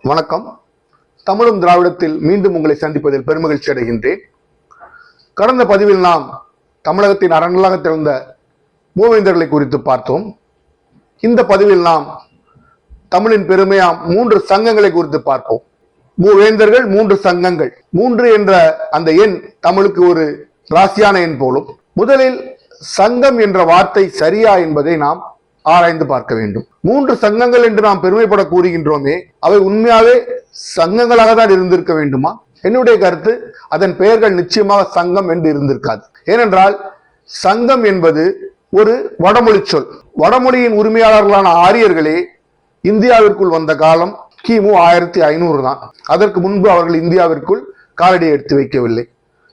வணக்கம். தமிழும் திராவிடத்தில் மீண்டும் உங்களை சந்திப்பதில் பெருமகிழ்ச்சி அடைகின்றேன். கடந்த பதிவில் நாம் தமிழகத்தின் அறங்களாக திறந்த மூவேந்தர்களை குறித்து பார்த்தோம். இந்த பதிவில் நாம் தமிழின் பெருமையாம் 3 சங்கங்களை குறித்து பார்ப்போம். மூவேந்தர்கள், 3 சங்கங்கள். 3 என்ற அந்த எண் தமிழுக்கு ஒரு ராசியான எண் போலும். முதலில் சங்கம் என்ற வார்த்தை சரியா என்பதை நாம் ஆராய்ந்து பார்க்க வேண்டும். 3 சங்கங்கள் என்று நாம் பெருமைப்பட கூறுகின்றோமே, அவை உண்மையாவே சங்கங்களாக தான் இருந்திருக்க வேண்டுமா? என்னுடைய கருத்து, அதன் பெயர்கள் நிச்சயமாக சங்கம் என்று இருந்திருக்காது. ஏனென்றால் சங்கம் என்பது ஒரு வடமொழி சொல். வடமொழியின் உரிமையாளர்களான ஆரியர்களே இந்தியாவிற்குள் வந்த காலம் கிமு 1500 தான். அதற்கு முன்பு அவர்கள் இந்தியாவிற்குள் காலடி எடுத்து வைக்கவில்லை.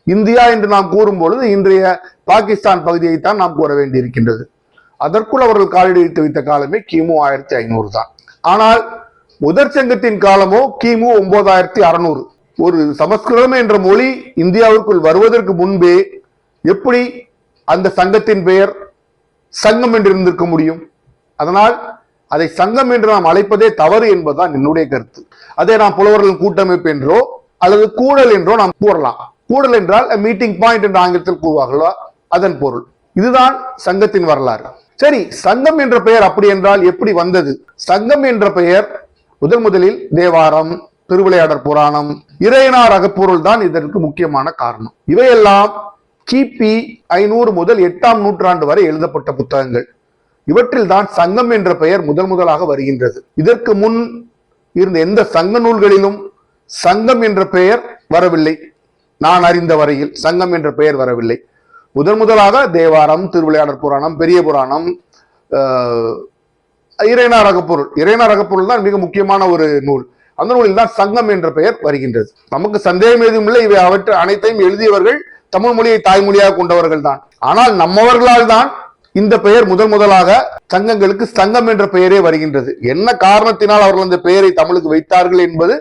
இந்தியா என்று நாம் கூறும் பொழுது இன்றைய பாகிஸ்தான் பகுதியைத்தான் நாம் கூற வேண்டியிருக்கின்றது. அதற்குள் அவர்கள் காலடி எடுத்து வைத்த காலமே கிமு 1500 தான். ஆனால் முதற் சங்கத்தின் காலமோ கிமு 9600. ஒரு சமஸ்கிருதம் என்ற மொழி இந்தியாவிற்குள் வருவதற்கு முன்பே எப்படி அந்த சங்கத்தின் பெயர் சங்கம் என்று இருந்திருக்க முடியும்? அதனால் அதை சங்கம் என்று நாம் அழைப்பதே தவறு என்பதுதான் என்னுடைய கருத்து. அதை நாம் புலவர்கள் கூட்டமைப்பு என்றோ அல்லது கூடல் என்றோ நாம் கூறலாம். கூடல் என்றால் மீட்டிங் பாயிண்ட் என்று ஆங்கிலத்தில் கூறுவார்களோ அதன் பொருள். இதுதான் சங்கத்தின் வரலாறு. சரி, சங்கம் என்ற பெயர் அப்படி என்றால் எப்படி வந்தது? சங்கம் என்ற பெயர் முதலில் தேவாரம், திருவிளையாடற் புராணம், இறையனார் அகப்பொருள் தான் இதற்கு முக்கியமான காரணம். இவையெல்லாம் கிபி 500 முதல் 8ஆம் நூற்றாண்டு வரை எழுதப்பட்ட புத்தகங்கள். இவற்றில் தான் சங்கம் என்ற பெயர் முதலாக வருகின்றது. இதற்கு முன் இருந்த எந்த சங்க நூல்களிலும் சங்கம் என்ற பெயர் வரவில்லை. நான் அறிந்த வரையில் சங்கம் என்ற பெயர் வரவில்லை. முதலாக தேவாரம், திருவிளையாடற் புராணம், பெரிய புராணம், இறையனார் அகப்பொருள் தான் மிக முக்கியமான ஒரு நூல். அந்த நூலில் தான் சங்கம் என்ற பெயர் வருகின்றது. நமக்கு சந்தேகம் எதுவும் இல்லை, இவை அவற்றை அனைத்தையும் எழுதியவர்கள் தமிழ் மொழியை தாய்மொழியாக கொண்டவர்கள் தான். ஆனால் நம்மவர்களால் தான் இந்த பெயர் முதலாக சங்கங்களுக்கு சங்கம் என்ற பெயரே வருகின்றது. என்ன காரணத்தினால் அவர்கள் அந்த பெயரை தமிழுக்கு வைத்தார்கள் என்பது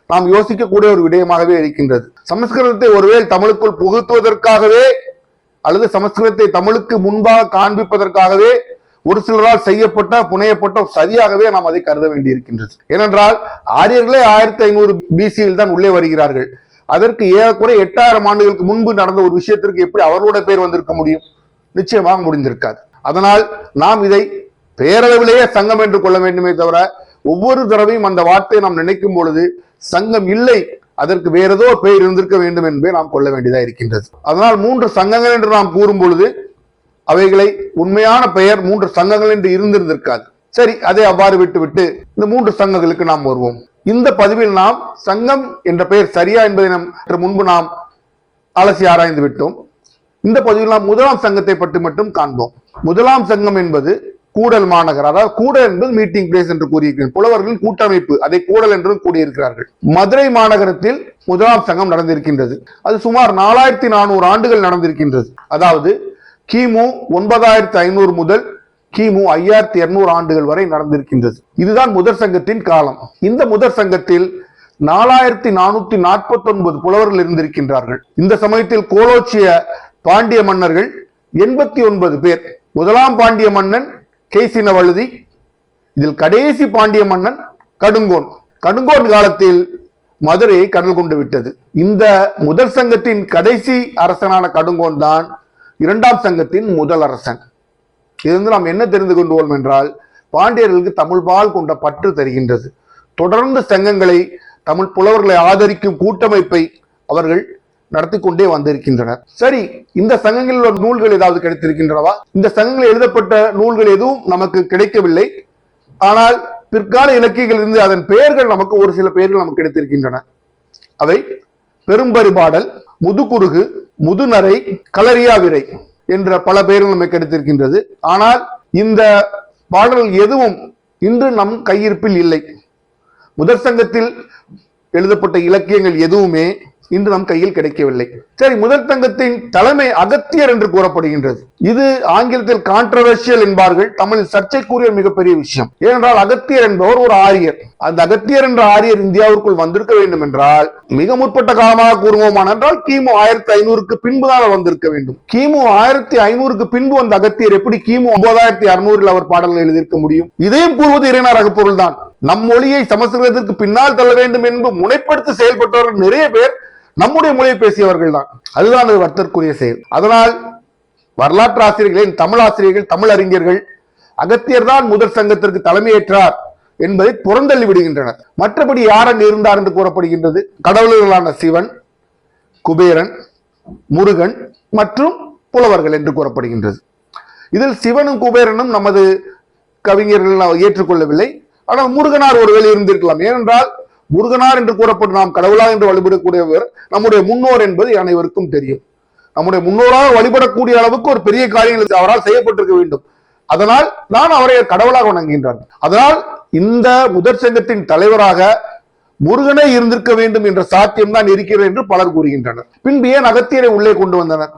நாம் யோசிக்கக்கூடிய ஒரு விடயமாகவே இருக்கின்றது. சமஸ்கிருதத்தை ஒருவேளை தமிழுக்குள் புகுத்துவதற்காகவே அல்லது சமஸ்கிருதத்தை தமிழுக்கு முன்பாக காண்பிப்பதற்காகவே ஒரு சிலரால் செய்யப்பட்ட புனையப்பட்ட சரியாகவே நாம் அதை கருத வேண்டியிருக்கின்றது. ஏனென்றால் ஆரியர்களே 1500 பிசியில் தான் உள்ளே வருகிறார்கள். அதற்கு ஏறக்குறை 8000 ஆண்டுகளுக்கு முன்பு நடந்த ஒரு விஷயத்திற்கு எப்படி அவர்களுடைய பெயர் வந்திருக்க முடியும்? நிச்சயமாக முடிந்திருக்காது. அதனால் நாம் இதை பேரளவிலேயே சங்கம் என்று கொள்ள வேண்டுமே தவிர ஒவ்வொரு தடவையும் அந்த வார்த்தையை நாம் நினைக்கும் பொழுது சங்கம் இல்லை, அதற்கு வேற ஏதோ பெயர் இருந்திருக்க வேண்டும் என்பதை நாம் கொள்ள வேண்டியதாக இருக்கின்றது. அதனால் 3 சங்கங்கள் என்று நாம் கூறும் பொழுது அவைகளை உண்மையான பெயர் 3 சங்கங்கள் என்று இருந்திருக்காது. சரி, அதை அவ்வாறு விட்டுவிட்டு இந்த 3 சங்கங்களுக்கு நாம் வருவோம். இந்த பதிவில் நாம் சங்கம் என்ற பெயர் சரியா என்பதை முன்பு நாம் அலசி ஆராய்ந்து விட்டோம். இந்த பதிவில் நாம் 1ஆம் சங்கத்தை பற்றி மட்டும் காண்போம். 1ஆம் சங்கம் என்பது கூடல் மாநகர். அதாவது கூடல் என்பது மீட்டிங் பிளேஸ் என்று கூறியிருக்கிறார். புலவர்களின் கூட்டமைப்பு, அதை கூடல் என்றும் கூறியிருக்கிறார்கள். மதுரை மாநகரத்தில் 1ஆம் சங்கம் நடந்திருக்கின்றது. அது சுமார் 4400 ஆண்டுகள் நடந்திருக்கின்றது. அதாவது கிமு 9500 முதல் கிமு 5200 ஆண்டுகள் வரை நடந்திருக்கின்றது. இதுதான் முதற் சங்கத்தின் காலம். இந்த முதற் சங்கத்தில் 4449 புலவர்கள் இருந்திருக்கின்றார்கள். இந்த சமயத்தில் கோலோச்சிய பாண்டிய மன்னர்கள் 89 பேர். 1ஆம் பாண்டிய மன்னன் கேசினவழுதி, இதில் கடைசி பாண்டிய மன்னன் கடுங்கோன் காலத்தில் மதுரையை கடல் கொண்டு விட்டது. இந்த முதல் சங்கத்தின் கடைசி அரசனான கடுங்கோன் தான் 2ஆம் சங்கத்தின் முதல் அரசன். இதிலிருந்து நாம் என்ன தெரிந்து கொள்வோம் என்றால், பாண்டியர்களுக்கு தமிழ்பால் கொண்ட பற்று தருகின்றது. தொடர்ந்து சங்கங்களை, தமிழ் புலவர்களை ஆதரிக்கும் கூட்டமைப்பை அவர்கள் நடத்தி கொண்டே வந்திருக்கின்றனர். சரி, இந்த சங்கங்களில் உள்ள நூல்கள் ஏதாவது கிடைத்திருக்கின்றனவா? இந்த சங்கங்களில் எழுதப்பட்ட நூல்கள் எதுவும் நமக்கு கிடைக்கவில்லை. ஆனால் பிற்கால இலக்கியங்கள் இருந்து அதன் பெயர்கள் நமக்கு ஒரு சில பெயர்கள் நமக்கு கிடைத்திருக்கின்றன. அவை பெரும்பரிபாடல், முதுகுருகு, முதுநரை, களரியாவிரை என்ற பல பெயர்கள் நமக்கு கிடைத்திருக்கின்றது. ஆனால் இந்த பாடல்கள் எதுவும் இன்று நம் கையிருப்பில் இல்லை. முதற் சங்கத்தில் எழுதப்பட்ட இலக்கியங்கள் எதுவுமே இன்று நம் கையில் கிடைக்கவில்லை. சரி, முதல் சங்கத்தின் தலைமை அகத்தியர் என்று கூறப்படுகின்றது. இது ஆங்கிலத்தில் கான்ட்ரவர்ஷியல் என்பார்கள். தமிழில் சர்ச்சைக்குரிய மிகப்பெரிய விஷயம். ஏனென்றால் அகத்தியர் என்பவர் ஒரு ஆரியர். அந்த அகத்தியர் என்ற ஆரியர் இந்தியாவிற்குள் வந்திருக்க வேண்டும் என்றால் மிக முற்பட்ட காலமாக கூறுவோமானால் கிமு 1500க்கு பின்புதான் வந்திருக்க வேண்டும். கிமு 1500க்கு பின்பு வந்த அகத்தியர் எப்படி கிமு 9600 அவர் பாடல்கள் எழுதியிருக்க முடியும்? இதையும் கூறுவது இறையனார் அகப்பொருள் தான். நம் மொழியை சமஸ்கிருதத்திற்கு பின்னால் தள்ள வேண்டும் என்று முனைப்படுத்தி செயல்பட்டவர்கள் நிறைய பேர் நம்முடைய மொழியை பேசியவர்கள் தான். அதுதான் ஒரு வருத்தற்குரிய செயல். அதனால் வரலாற்று ஆசிரியர்களின் தமிழ் ஆசிரியர்கள், தமிழ் அறிஞர்கள் அகத்தியர் தான் முதற் சங்கத்திற்கு தலைமையேற்றார் என்பதை புறந்தள்ளி விடுகின்றனர். மற்றபடி யாரன் இருந்தார் என்று கூறப்படுகின்றது? கடவுளர்களான சிவன், குபேரன், முருகன் மற்றும் புலவர்கள் என்று கூறப்படுகின்றது. இதில் சிவனும் குபேரனும் நமது கவிஞர்கள் ஏற்றுக்கொள்ளவில்லை. ஆனால் முருகனார் ஒருவேளை இருந்திருக்கலாம். ஏனென்றால் முருகனார் என்று கூறப்பட்டு நாம் கடவுளா என்று வழிபடக்கூடியவர் நம்முடைய முன்னோர் என்பது அனைவருக்கும் தெரியும். நம்முடைய முன்னோராக வழிபடக்கூடிய அளவுக்கு ஒரு பெரிய காரியங்கள் அவரால் செய்யப்பட்டிருக்க வேண்டும். அதனால் நான் அவரை கடவுளாக வணங்குகின்றார். அதனால் இந்த முதற் சங்கத்தின் தலைவராக முருகனே இருந்திருக்க வேண்டும் என்ற சாத்தியம் தான் இருக்கிறது என்று பலர் கூறுகின்றனர். பின்பு ஏன் அகத்தியரை உள்ளே கொண்டு வந்தனர்?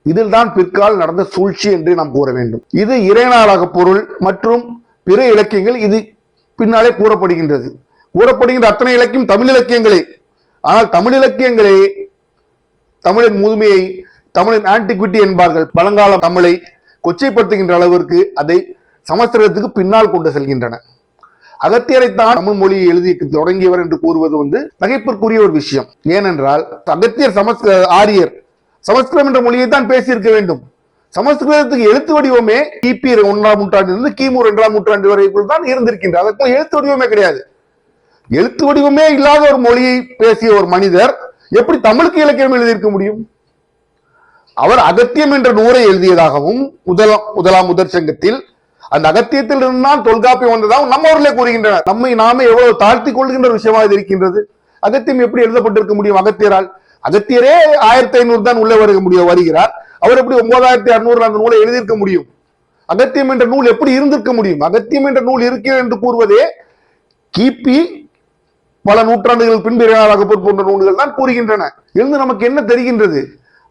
இதில் தான் பிற்கால நடந்த சூழ்ச்சி என்று நாம் கூற வேண்டும். இது இறைநாளாக பொருள் மற்றும் பிற இலக்கியங்கள் இது பின்னாலே கூறப்படுகின்றது. கூறப்படுகின்ற அத்தனை இலக்கியம் தமிழ் இலக்கியங்களே. ஆனால் தமிழ் இலக்கியங்களே தமிழின் முதுமையை, தமிழின் ஆன்டிக்விட்டி என்பார்கள், பழங்கால தமிழை கொச்சைப்படுத்துகின்ற அளவிற்கு அதை சமஸ்கிருதத்துக்கு பின்னால் கொண்டு செல்கின்றன. அகத்தியரைத்தான் தமிழ் மொழியை எழுதி தொடங்கியவர் என்று கூறுவது நகைப்பிற்குரிய ஒரு விஷயம். ஏனென்றால் அகத்தியர் ஆரியர் சமஸ்கிருதம் என்ற மொழியை தான் பேசியிருக்க வேண்டும். சமஸ்கிருதத்துக்கு எழுத்து வடிவமே கிபி 1ஆம் நூற்றாண்டிலிருந்து கிமு 2ஆம் நூற்றாண்டு வரைக்குள் தான் இருந்திருக்கின்றது. அதற்கு எழுத்து வடிவமே கிடையாது. எழுத்து வடிவமே இல்லாத ஒரு மொழியை பேசிய ஒரு மனிதர் எப்படி தமிழுக்கு இலக்கியம் எழுதியிருக்க முடியும்? அவர் அகத்தியம் என்ற நூலை எழுதியதாகவும் முதலாம் முதற் சங்கத்தில் அந்த அகத்தியத்தில் இருந்தால் தொல்காப்பியம் வந்ததாகவும் நம்மவர்களே கூறுகின்றனர். நம்மை நாமே எவ்வளவு தாழ்த்தி கொள்கின்ற விஷயமாக இது இருக்கின்றது. அகத்தியம் எப்படி எழுதப்பட்டிருக்க முடியும் அகத்தியரால்? அகத்தியரே 1500 தான் உள்ளே வருகிறார். அவர் எப்படி 9600 அந்த நூலை எழுதியிருக்க முடியும்? அகத்தியம் என்ற நூல் எப்படி இருந்திருக்க முடியும்? அகத்தியம் என்ற நூல் இருக்கிறது என்று கூறுவதே கிபி பல நூற்றாண்டுகள் பின்பு போன்ற நூல்கள் தான் கூறுகின்றன. இருந்து நமக்கு என்ன தெரிகின்றது?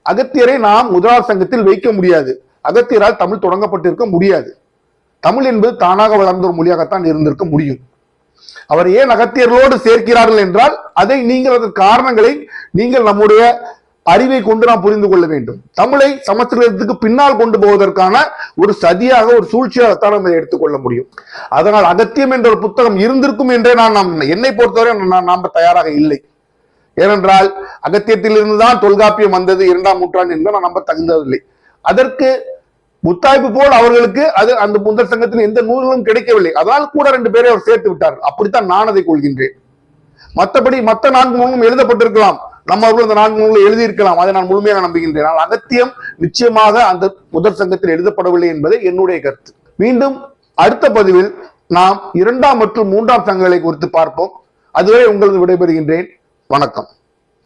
அகத்தியரை நாம் முதலாம் சங்கத்தில் வைக்க முடியாது. அகத்தியரால் தமிழ் தொடங்கப்பட்டிருக்க முடியாது. தமிழ் என்பது தானாக வளர்ந்த ஒரு மொழியாகத்தான் இருந்திருக்க முடியும். அவர் ஏன் அகத்தியர்களோடு சேர்க்கிறார்கள் என்றால் அதை நீங்கள் அதன் காரணங்களை நீங்கள் நம்முடைய அறிவை கொண்டு நாம் புரிந்து கொள்ள வேண்டும். தமிழை சமஸ்கிருதத்துக்கு பின்னால் கொண்டு போவதற்கான ஒரு சதியாக, ஒரு சூழ்ச்சியாகத்தான் நம்ம எடுத்துக்கொள்ள முடியும். அதனால் அகத்தியம் என்ற ஒரு புத்தகம் இருந்திருக்கும் என்றே என்னை பொறுத்தவரை நாம் தயாராக இல்லை. ஏனென்றால் அகத்தியத்தில் இருந்துதான் தொல்காப்பியம் வந்தது 2ஆம் நூற்றாண்டு என்று நான் நம்ப தகுந்ததில்லை. அதற்கு முத்தாய்ப்பு போல் அவர்களுக்கு அது அந்த முதற் சங்கத்தில் எந்த நூல்களும் கிடைக்கவில்லை. அதனால் கூட 2 பேரை அவர் சேர்த்து விட்டார்கள். அப்படித்தான் நான் அதை கொள்கின்றேன். மற்றபடி மற்ற 4 நூலும் எழுதப்பட்டிருக்கலாம், நம்ம அவர்கள் அந்த 4 நூல்களை எழுதியிருக்கலாம், அதை நான் முழுமையாக நம்புகின்றேன். ஆனால் அகத்தியம் நிச்சயமாக அந்த முதற் சங்கத்தில் எழுதப்படவில்லை என்பதை என்னுடைய கருத்து. மீண்டும் அடுத்த பதிவில் நாம் 2ஆம் மற்றும் 3ஆம் சங்கங்களை குறித்து பார்ப்போம். அதுவரை உங்களது விடைபெறுகின்றேன். வணக்கம்.